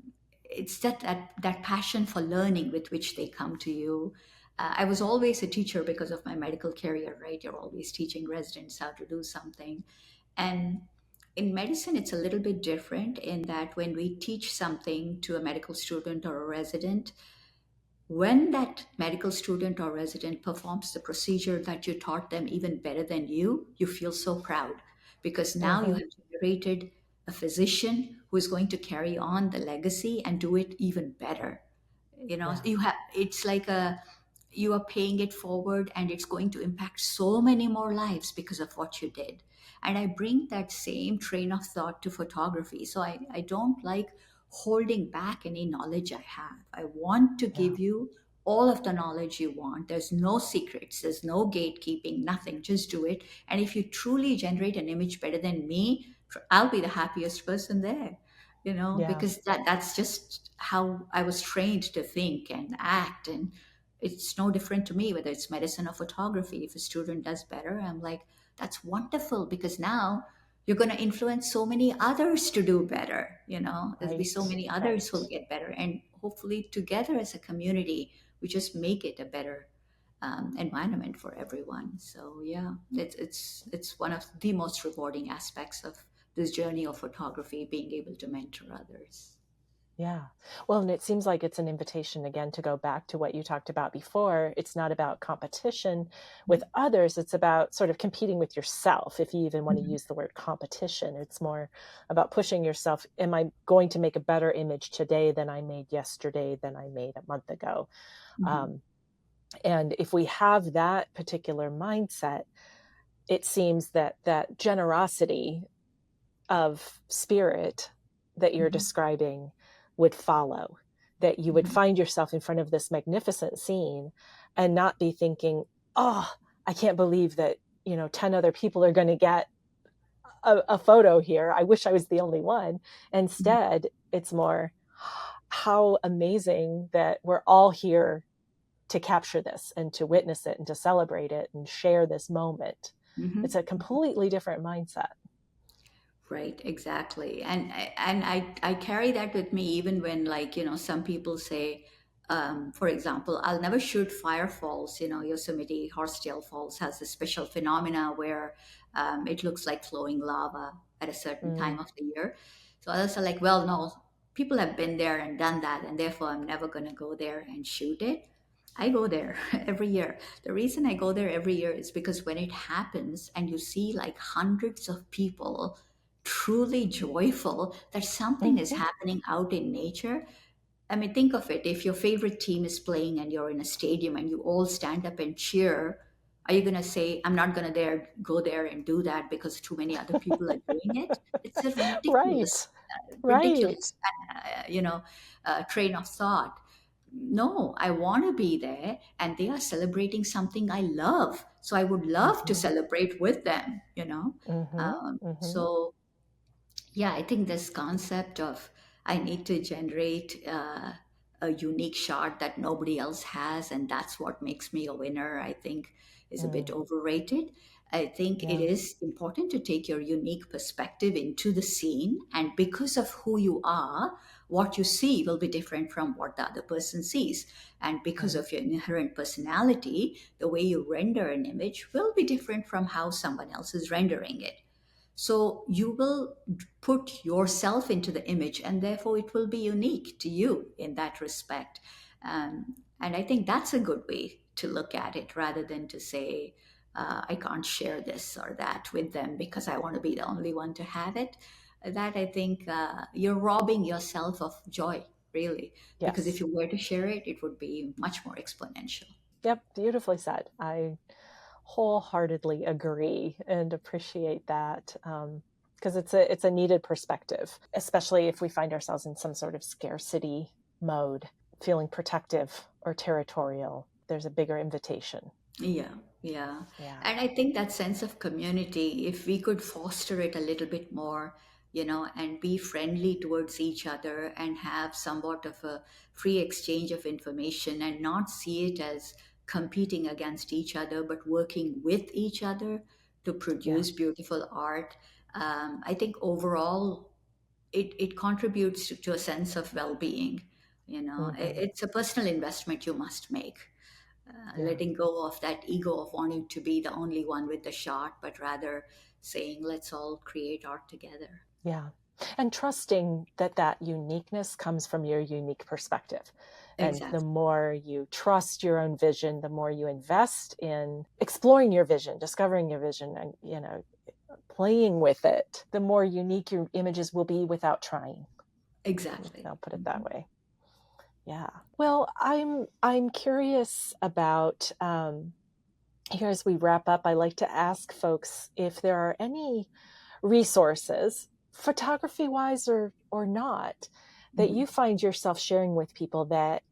it's that passion for learning with which they come to you. I was always a teacher because of my medical career, right? You're always teaching residents how to do something. And in medicine, it's a little bit different in that when we teach something to a medical student or a resident, when that medical student or resident performs the procedure that you taught them even better than you feel so proud because now you Mm-hmm. have generated a physician who is going to carry on the legacy and do it even better. Yeah. You have, it's like a, you are paying it forward and it's going to impact so many more lives because of what you did. And I bring that same train of thought to photography. So I don't like holding back any knowledge I have. I want to Yeah. give you all of the knowledge you want. There's no secrets, there's no gatekeeping, nothing. Just do it. And if you truly generate an image better than me, I'll be the happiest person there. Yeah. Because that's just how I was trained to think and act. And it's no different to me whether it's medicine or photography. If a student does better, I'm like, that's wonderful because now you're going to influence so many others to do better. There'll be so Right. many others who'll Right. get better, and hopefully together as a community we just make it a better environment for everyone. So yeah, it's one of the most rewarding aspects of this journey of photography, being able to mentor others. Yeah. Well, and it seems like it's an invitation again to go back to what you talked about before. It's not about competition with others, it's about sort of competing with yourself. If you even want to Mhm. use the word competition, it's more about pushing yourself. Am I going to make a better image today than I made yesterday, than I made a month ago? Mhm. Um, and if we have that particular mindset, it seems that that generosity of spirit that you're Mhm. describing would follow, that you would Mhm. find yourself in front of this magnificent scene and not be thinking, oh, I can't believe that, 10 other people are going to get a photo here. I wish I was the only one. Mhm. Instead, it's more, how amazing that we're all here to capture this and to witness it and to celebrate it and share this moment. It's Mhm. a completely different mindset. Right, exactly. And I carry that with me even when, like, some people say, for example, I'll never shoot fire falls. Yosemite Horsetail Falls has this special phenomena where it looks like flowing lava at a certain time Mm, of the year. So others are like, well, no, people have been there and done that, and therefore I'm never going to go there and shoot it. I go there every year. The reason I go there every year is because when it happens and you see like hundreds of people truly joyful that something is mhm. happening out in nature. I mean, think of it. If your favorite team is playing and you're in a stadium and you all stand up and cheer, are you going to say, I'm not going to go there and do that because too many other people are doing it? It's a Right, right. ridiculous, train of thought. No, I want to be there and they are celebrating something I love. So I would love to Mhm, celebrate with them. mhm, mhm, So yeah, I think this concept of I need to generate a unique shot that nobody else has, and that's what makes me a winner, I think is a bit mm, overrated. I think it yeah, is important to take your unique perspective into the scene, and because of who you are, what you see will be different from what the other person sees. And because right, of your inherent personality, the way you render an image will be different from how someone else is rendering it. So you will put yourself into the image, and therefore it will be unique to you in that respect. And I think that's a good way to look at it rather than to say, I can't share this or that with them because I want to be the only one to have it. That I think you're robbing yourself of joy, really, because if yes. you were to share it, it would be much more exponential. Yep, beautifully said. I wholeheartedly agree and appreciate that, because it's a needed perspective, especially if we find ourselves in some sort of scarcity mode, feeling protective or territorial. There's a bigger invitation. Yeah, yeah. Yeah, And I think that sense of community, if we could foster it a little bit more, and be friendly towards each other and have somewhat of a free exchange of information and not see it as competing against each other, but working with each other to yeah, produce beautiful art. I think overall it contributes to a sense of well-being. Hmm. It's a personal investment you must make. Yeah. Letting go of that ego of wanting to be the only one with the shot, but rather saying, let's all create art together. Yeah. And trusting that that uniqueness comes from your unique perspective. And the Exactly. more you trust your own vision, the more you invest in exploring your vision, discovering your vision, and, playing with it, the more unique your images will be without trying. Exactly. I'll put it that Mhm. way. Yeah. Well, I'm curious about here as we wrap up. I like to ask folks if there are any resources, photography wise or not, that you Mhm. find yourself sharing with people that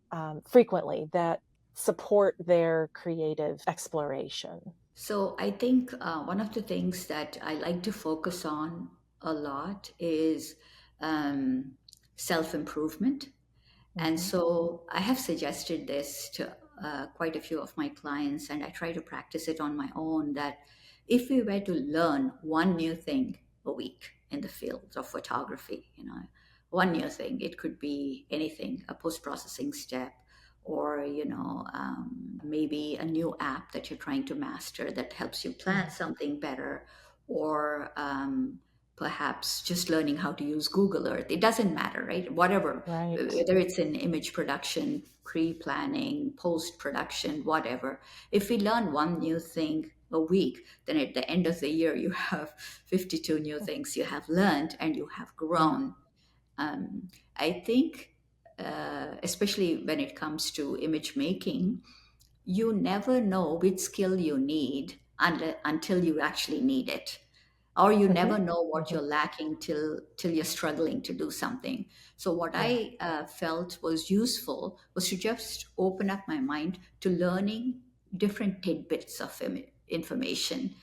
frequently that support their creative exploration. So I think one of the things that I like to focus on a lot is um, self improvement. And Hmm. so I have suggested this to quite a few of my clients, and I try to practice it on my own, that if we were to learn one new thing a week in the field of photography, one new thing, it could be anything, a post processing step, or maybe a new app that you're trying to master that helps you plan Hmm. something better, or perhaps just learning how to use Google Earth. It doesn't matter, right? Whatever, Right. whether it's in image production, pre-planning, post-production, whatever. If we learn one new thing a week, then at the end of the year you have 52 new things you have learned and you have Yeah. grown. I think, especially when it comes to image making, you never know which skill you need until you actually need it, or you Hmm. never know what Hmm. you're lacking till you're struggling to do something. So what Yeah. I felt was useful was to just open up my mind to learning different tidbits of information,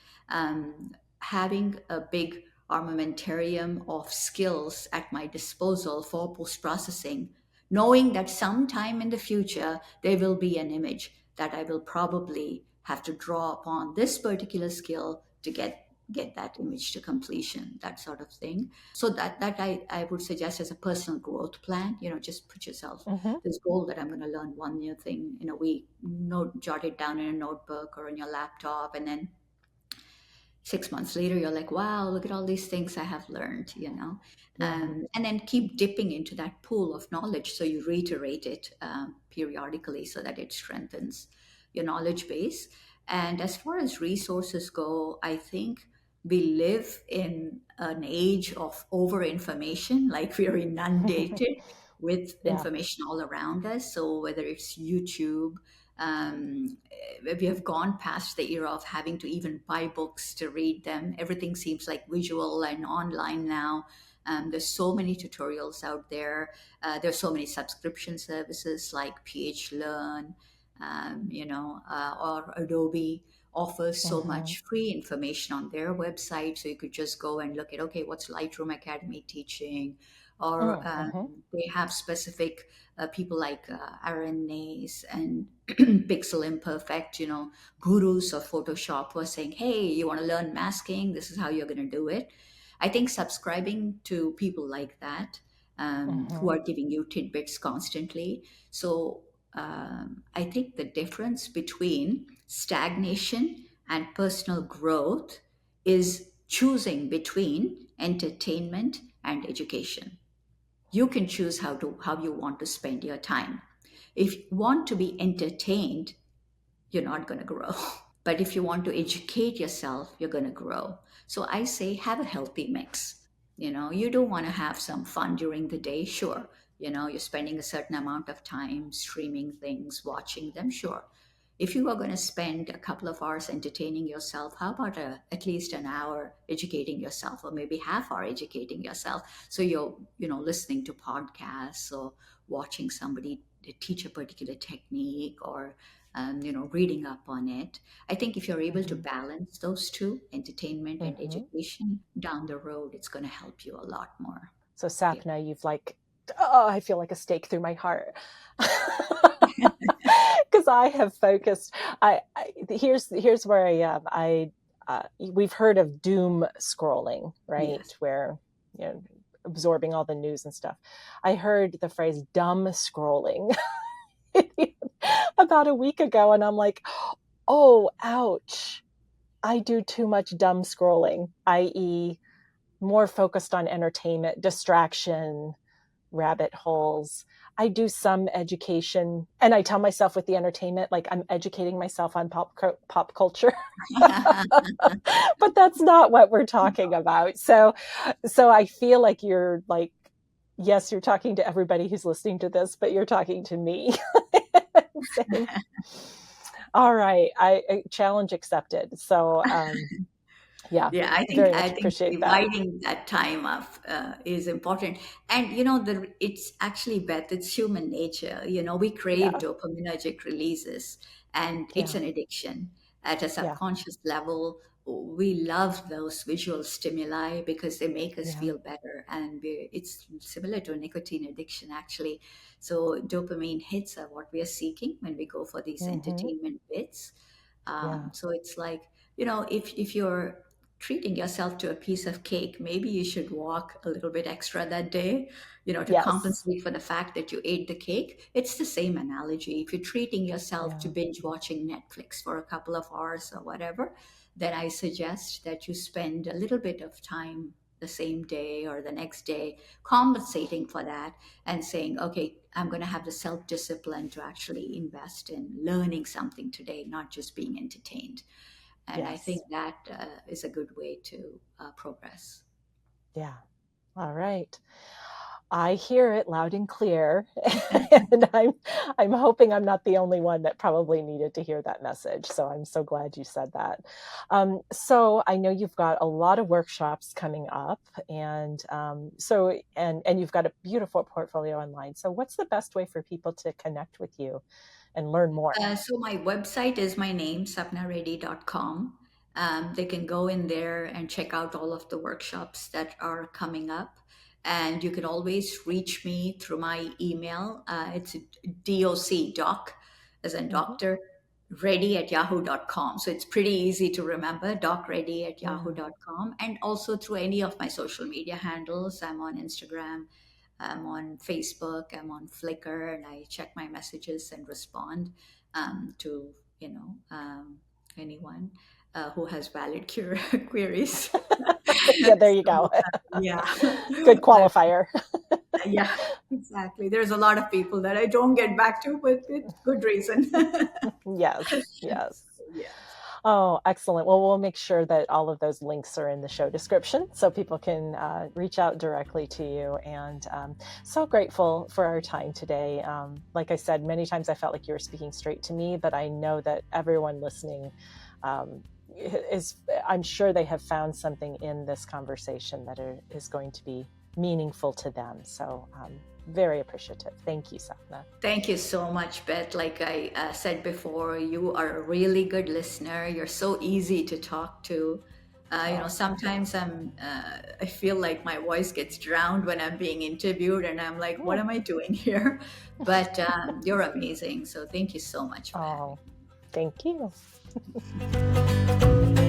having a big armamentarium of skills at my disposal for post processing, knowing that sometime in the future there will be an image that I will probably have to draw upon this particular skill to get that image to completion, that sort of thing. So that I would suggest as a personal growth plan. Just put yourself Hmm. this goal that I'm going to learn one new thing in a week. Note, jot it down in a notebook or on your laptop, and then 6 months later you're like, wow, look at all these things I have learned. Yeah. And then keep dipping into that pool of knowledge, so you reiterate it periodically so that it strengthens your knowledge base. And as far as resources go, I think we live in an age of over information, like we're inundated with Yeah. information all around us. So whether it's YouTube, we have gone past the era of having to even buy books to read them. Everything seems like visual and online now. There's so many tutorials out there. There's so many subscription services like PH Learn, or Adobe offers so Hmm. much free information on their website. So you could just go and look at, okay, what's Lightroom Academy teaching? Or Hmm. they have specific people like Aaron Nays and Pixel Imperfect, gurus of Photoshop, who are saying, hey, you want to learn masking? This is how you're going to do it. I think subscribing to people like that, who Hmm. are giving you tidbits constantly. So I think the difference between stagnation and personal growth is choosing between entertainment and education. You can choose how you want to spend your time. If you want to be entertained, you're not going to grow. But if you want to educate yourself, you're going to grow. So I say have a healthy mix. You don't want to have some fun during the day, sure. You're spending a certain amount of time streaming things, watching them, sure. If you are going to spend a couple of hours entertaining yourself, how about at least an hour educating yourself, or maybe half hour educating yourself? So you're, listening to podcasts or watching somebody teach a particular technique, or reading up on it. I think if you're able to Hmm. balance those two, entertainment and Hmm. education, down the road, it's going to help you a lot more. So Yeah. Sapna, you've like, oh, I feel like a stake through my heart. Because I have focused. Here's where I am. We've heard of doom scrolling, right? Yes. Where you know absorbing all the news and stuff. I heard the phrase dumb scrolling about a week ago, and I'm like, oh, ouch. I do too much dumb scrolling, i.e., more focused on entertainment, distraction, rabbit holes. I do some education, and I tell myself with the entertainment, like I'm educating myself on pop culture, but that's not what we're talking about. So I feel like you're like, yes, you're talking to everybody who's listening to this, but you're talking to me, saying, all right, I challenge accepted. So yeah, Yeah, very I much think appreciate that. dividing that time up is important. And it's actually, Beth, it's human nature. We crave Yeah, dopaminergic releases, and it's yeah, an addiction at a yeah, subconscious level. We love those visual stimuli because they make us yeah. feel better, and it's similar to a nicotine addiction, actually. So dopamine hits are what we are seeking when we go for these Mm-hmm. entertainment bits. Yeah, So it's like, if you're treating yourself to a piece of cake, maybe you should walk a little bit extra that day, to yes, compensate for the fact that you ate the cake. It's the same analogy. If you're treating yourself to yeah, binge watching Netflix for a couple of hours or whatever, then I suggest that you spend a little bit of time the same day or the next day compensating for that and saying, okay, I'm going to have the self discipline to actually invest in learning something today, not just being entertained. And I yes, think that is a good way to progress. yeah. All right. I hear it loud and clear, and I'm hoping I'm not the only one that probably needed to hear that message. So I'm so glad you said that. So I know you've got a lot of workshops coming up, and and you've got a beautiful portfolio online. So what's the best way for people to connect with you and learn more? So my website is my name, sapnareddy.com. They can go in there and check out all of the workshops that are coming up. And you can always reach me through my email. It's doc, as in Hmm. doctor, ready at yahoo.com. So it's pretty easy to remember, docready at Yeah. yahoo.com. And also through any of my social media handles. I'm on Instagram, I'm on Facebook, I'm on Flickr, and I check my messages and respond to anyone who has valid queries. Yeah, there you So, go. yeah, Good I, qualifier. yeah, exactly. There's a lot of people that I don't get back to, but it's good reason. Yes, yes. Yeah. Oh, excellent. Well, we'll make sure that all of those links are in the show description so people can reach out directly to you. And so grateful for our time today. Like I said, many times I felt like you were speaking straight to me, but I know that everyone listening um, is, I'm sure they have found something in this conversation that is going to be meaningful to them. So, very appreciative. Thank you, Sapna. Thank you so much, Beth. Like I said before, you are a really good listener. You're so easy to talk to. Oh, Sometimes I feel like my voice gets drowned when I'm being interviewed, and I'm like, what oh, am I doing here? But you're amazing. So thank you so much for having oh, thank you. me.